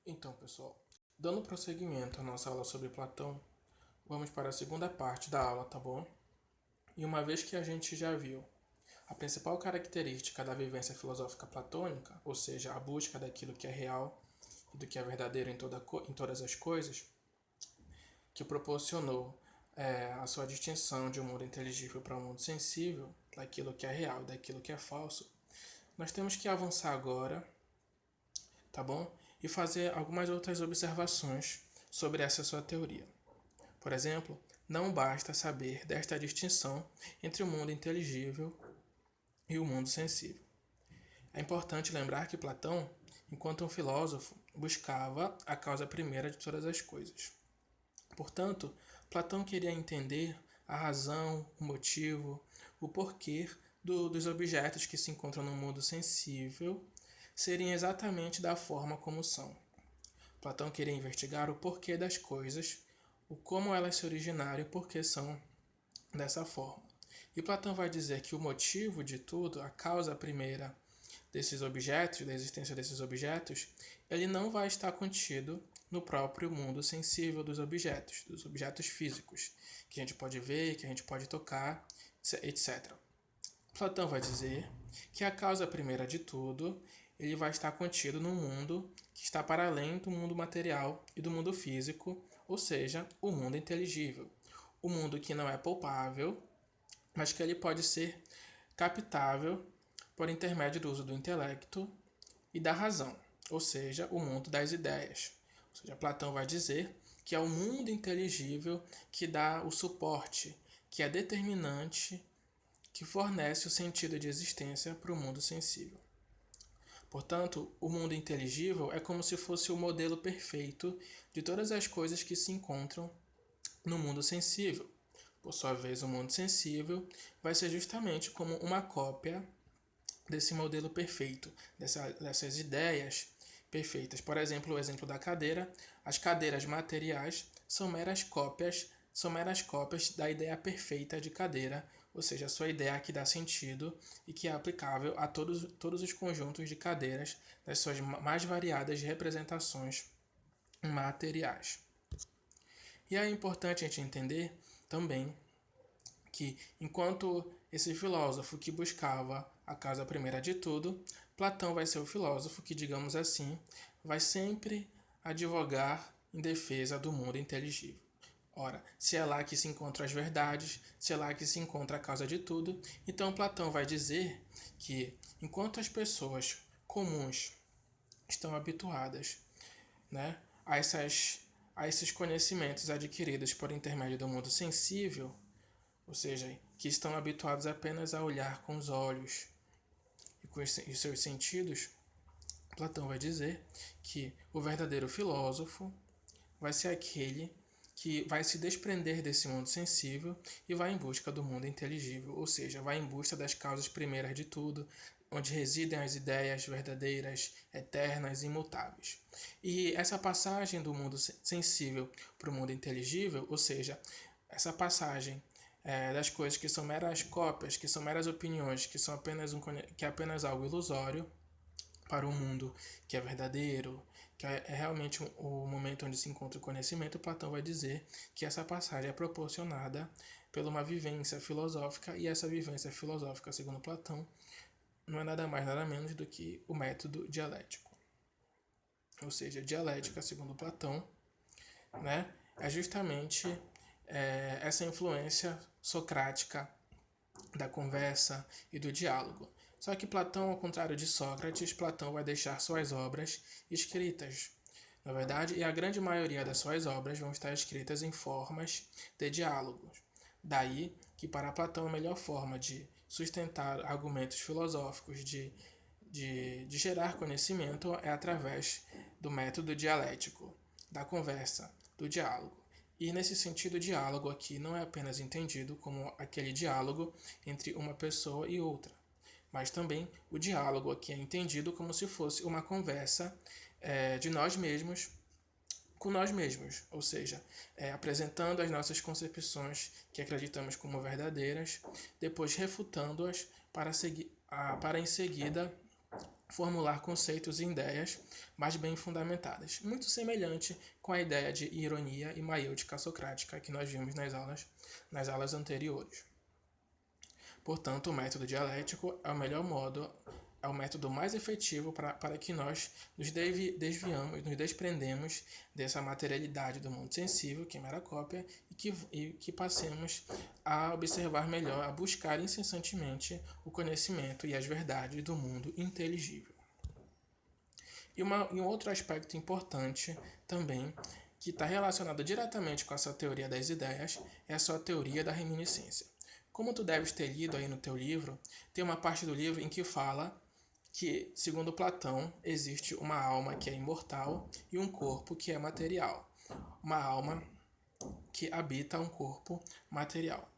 Então, pessoal, dando prosseguimento à nossa aula sobre Platão, vamos para a segunda parte da aula, tá bom? E uma vez que a gente já viu a principal característica da vivência filosófica platônica, ou seja, a busca daquilo que é real e do que é verdadeiro em todas as coisas, que proporcionou a sua distinção de um mundo inteligível para um mundo sensível, daquilo que é real e daquilo que é falso, nós temos que avançar agora, tá bom? E fazer algumas outras observações sobre essa sua teoria. Por exemplo, não basta saber desta distinção entre o mundo inteligível e o mundo sensível. É importante lembrar que Platão, enquanto um filósofo, buscava a causa primeira de todas as coisas. Portanto, Platão queria entender a razão, o motivo, o porquê dos objetos que se encontram no mundo sensível serem exatamente da forma como são. Platão queria investigar o porquê das coisas, o como elas se originaram e por que são dessa forma. E Platão vai dizer que o motivo de tudo, a causa primeira desses objetos, da existência desses objetos, ele não vai estar contido no próprio mundo sensível dos objetos físicos, que a gente pode ver, que a gente pode tocar, etc. Platão vai dizer que a causa primeira de tudo, ele vai estar contido no mundo que está para além do mundo material e do mundo físico, ou seja, o mundo inteligível. O mundo que não é palpável, mas que ele pode ser captável por intermédio do uso do intelecto e da razão, ou seja, o mundo das ideias. Ou seja, Platão vai dizer que é o mundo inteligível que dá o suporte, que é determinante, que fornece o sentido de existência para o mundo sensível. Portanto, o mundo inteligível é como se fosse o modelo perfeito de todas as coisas que se encontram no mundo sensível. Por sua vez, o mundo sensível vai ser justamente como uma cópia desse modelo perfeito, dessas ideias perfeitas. Por exemplo, o exemplo da cadeira. As cadeiras materiais são meras cópias da ideia perfeita de cadeira, ou seja, a sua ideia que dá sentido e que é aplicável a todos os conjuntos de cadeiras das suas mais variadas representações materiais. E é importante a gente entender também que, enquanto esse filósofo que buscava a causa primeira de tudo, Platão vai ser o filósofo que, digamos assim, vai sempre advogar em defesa do mundo inteligível. Ora, se é lá que se encontram as verdades, se é lá que se encontra a causa de tudo, então Platão vai dizer que, enquanto as pessoas comuns estão habituadas, né, a esses conhecimentos adquiridos por intermédio do mundo sensível, ou seja, que estão habituados apenas a olhar com os olhos e com os seus sentidos, Platão vai dizer que o verdadeiro filósofo vai ser aquele que vai se desprender desse mundo sensível e vai em busca do mundo inteligível, ou seja, vai em busca das causas primeiras de tudo, onde residem as ideias verdadeiras, eternas e imutáveis. E essa passagem do mundo sensível para o mundo inteligível, ou seja, essa passagem das coisas que são meras cópias, que são meras opiniões, que é apenas algo ilusório, para o mundo que é verdadeiro, que é realmente o momento onde se encontra o conhecimento, Platão vai dizer que essa passagem é proporcionada por uma vivência filosófica, e essa vivência filosófica, segundo Platão, não é nada mais nada menos do que o método dialético. Ou seja, dialética, segundo Platão, né, é justamente essa influência socrática da conversa e do diálogo. Só que Platão, ao contrário de Sócrates, Platão vai deixar suas obras escritas. Na verdade, e a grande maioria das suas obras vão estar escritas em formas de diálogos. Daí que para Platão a melhor forma de sustentar argumentos filosóficos, de gerar conhecimento, é através do método dialético, da conversa, do diálogo. E nesse sentido, o diálogo aqui não é apenas entendido como aquele diálogo entre uma pessoa e outra, mas também o diálogo aqui é entendido como se fosse uma conversa de nós mesmos com nós mesmos, ou seja, apresentando as nossas concepções que acreditamos como verdadeiras, depois refutando-as para em seguida formular conceitos e ideias mais bem fundamentadas, muito semelhante com a ideia de ironia e maiêutica socrática que nós vimos nas aulas anteriores. Portanto, o método dialético é o melhor modo, é o método mais efetivo para que nós nos desviamos, nos desprendemos dessa materialidade do mundo sensível, que é mera cópia, e que passemos a observar melhor, a buscar incessantemente o conhecimento e as verdades do mundo inteligível. E um outro aspecto importante também, que está relacionado diretamente com essa teoria das ideias, é a sua teoria da reminiscência. Como tu deves ter lido aí no teu livro, tem uma parte do livro em que fala que, segundo Platão, existe uma alma que é imortal e um corpo que é material. Uma alma que habita um corpo material.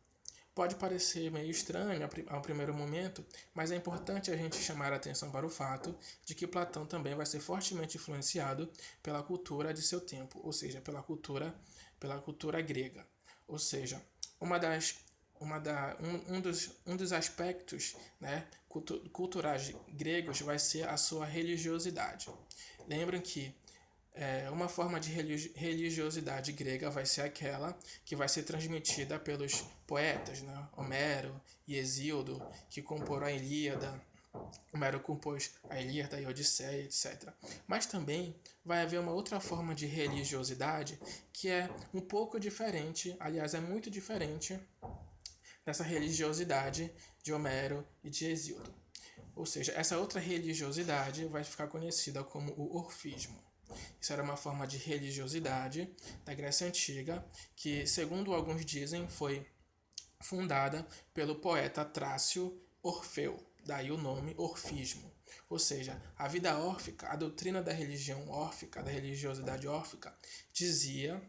Pode parecer meio estranho ao primeiro momento, mas é importante a gente chamar a atenção para o fato de que Platão também vai ser fortemente influenciado pela cultura de seu tempo, ou seja, pela cultura grega. Ou seja, um dos aspectos, né, culturais gregos vai ser a sua religiosidade. Lembrem que uma forma de religiosidade grega vai ser aquela que vai ser transmitida pelos poetas, né? Homero e Hesíodo, que comporam a Ilíada. Homero compôs a Ilíada e a Odisseia, etc. Mas também vai haver uma outra forma de religiosidade que é um pouco diferente, aliás, é muito diferente dessa religiosidade de Homero e de Hesíodo. Ou seja, essa outra religiosidade vai ficar conhecida como o orfismo. Isso era uma forma de religiosidade da Grécia Antiga que, segundo alguns dizem, foi fundada pelo poeta Trácio Orfeu, daí o nome orfismo. Ou seja, a vida órfica, a doutrina da religião órfica, da religiosidade órfica, dizia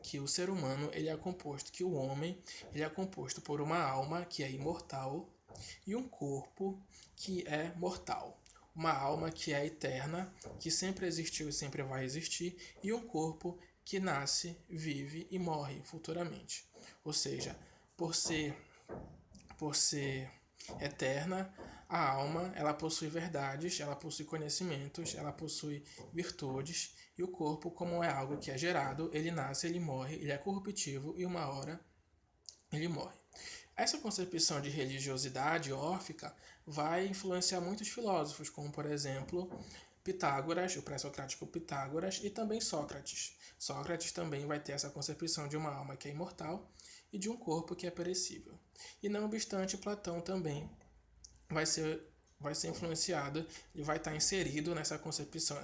que o ser humano, que o homem, ele é composto por uma alma que é imortal e um corpo que é mortal. Uma alma que é eterna, que sempre existiu e sempre vai existir, e um corpo que nasce, vive e morre futuramente. Ou seja, por ser eterna, a alma, ela possui verdades, ela possui conhecimentos, ela possui virtudes, e o corpo, como é algo que é gerado, ele nasce, ele morre, ele é corruptível e uma hora ele morre. Essa concepção de religiosidade órfica vai influenciar muitos filósofos, como por exemplo Pitágoras, o pré-socrático Pitágoras, e também Sócrates. Sócrates também vai ter essa concepção de uma alma que é imortal e de um corpo que é perecível. E não obstante, Platão também vai ser influenciado e vai estar inserido nessa concepção,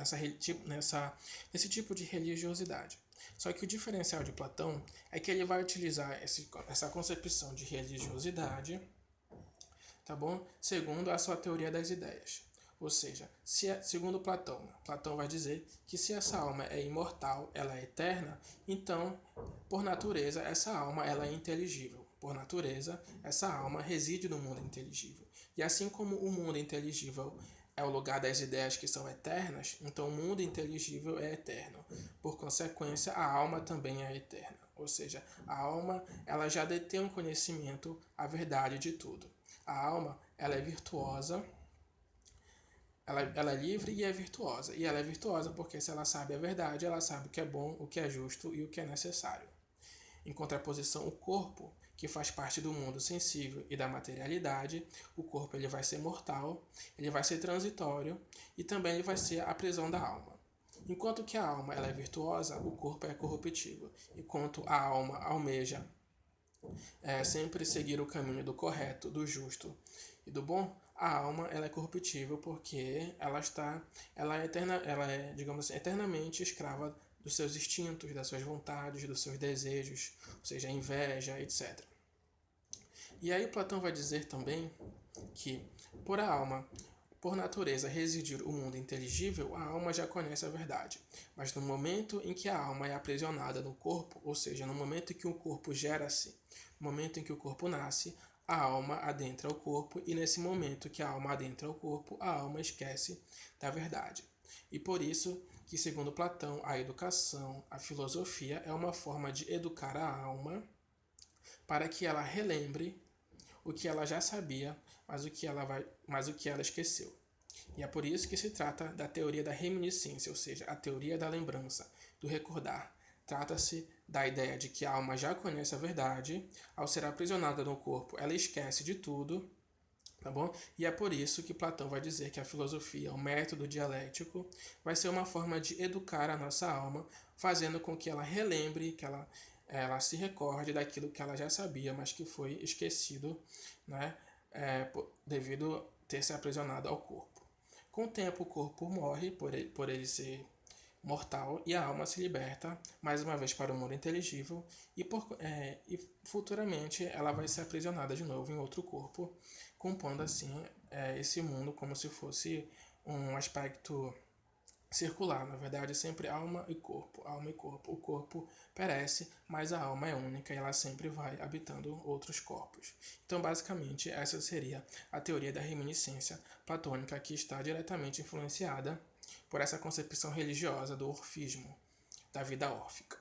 nesse tipo de religiosidade. Só que o diferencial de Platão é que ele vai utilizar essa concepção de religiosidade, tá bom? Segundo a sua teoria das ideias. Ou seja, segundo Platão vai dizer que se essa alma é imortal, ela é eterna, então, por natureza, essa alma ela é inteligível. Por natureza, essa alma reside no mundo inteligível. E assim como o mundo inteligível é o lugar das ideias que são eternas, então o mundo inteligível é eterno. Por consequência, a alma também é eterna. Ou seja, a alma ela já detém o conhecimento, a verdade de tudo. A alma ela é virtuosa, ela é livre e é virtuosa. E ela é virtuosa porque se ela sabe a verdade, ela sabe o que é bom, o que é justo e o que é necessário. Em contraposição, o corpo, que faz parte do mundo sensível e da materialidade, o corpo ele vai ser mortal, ele vai ser transitório e também ele vai ser a prisão da alma. Enquanto que a alma ela é virtuosa, o corpo é corruptível. Enquanto a alma almeja sempre seguir o caminho do correto, do justo e do bom, a alma ela é corruptível porque ela é, digamos assim, eternamente escrava dos seus instintos, das suas vontades, dos seus desejos, ou seja, a inveja, etc. E aí Platão vai dizer também que, por a alma, por natureza, residir o mundo inteligível, a alma já conhece a verdade. Mas no momento em que a alma é aprisionada no corpo, ou seja, no momento em que o corpo gera-se, no momento em que o corpo nasce, a alma adentra o corpo, e nesse momento que a alma adentra o corpo, a alma esquece da verdade. E por isso que, segundo Platão, a educação, a filosofia é uma forma de educar a alma para que ela relembre o que ela já sabia, mas o que ela esqueceu. E é por isso que se trata da teoria da reminiscência, ou seja, a teoria da lembrança, do recordar. Trata-se da ideia de que a alma já conhece a verdade, ao ser aprisionada no corpo, ela esquece de tudo, tá bom? E é por isso que Platão vai dizer que a filosofia, o método dialético, vai ser uma forma de educar a nossa alma, fazendo com que ela relembre, que ela se recorde daquilo que ela já sabia, mas que foi esquecido, né? Devido ter se aprisionado ao corpo. Com o tempo, o corpo morre por ele ser mortal e a alma se liberta mais uma vez para o mundo inteligível e futuramente ela vai ser aprisionada de novo em outro corpo, compondo assim esse mundo como se fosse um aspecto circular. Na verdade, sempre alma e corpo, alma e corpo. O corpo perece, mas a alma é única e ela sempre vai habitando outros corpos. Então, basicamente, essa seria a teoria da reminiscência platônica, que está diretamente influenciada por essa concepção religiosa do orfismo, da vida órfica.